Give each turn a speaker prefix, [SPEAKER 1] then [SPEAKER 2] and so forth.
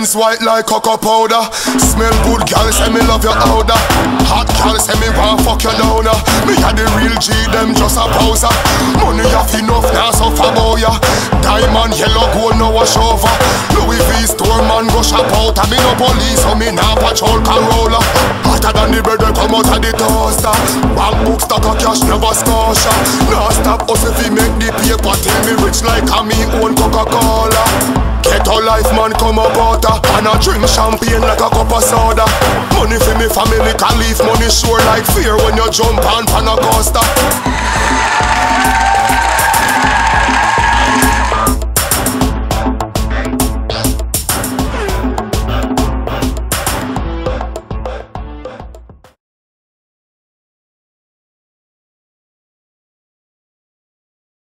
[SPEAKER 1] Benz white like cocoa powder. Smell good, girl, say me love your powder. Hot girl, say me want fuck you down. Me a the real G, them just a powder. Money have enough, now suffer bout ya. Diamond, yellow, gold, no wash over. Louis V store man go shop out. And me no police, so me nah patrol Corolla. Hotter than the bread that come out of the toaster. Bank book stock of cash, never scotia. Nah stop us if we make the paper. Till me rich like a me own Coca-Cola. Ghetto life man come up water. And I drink champagne like a cup of soda. Money for me family can leave money sure like fear when you jump on a coaster.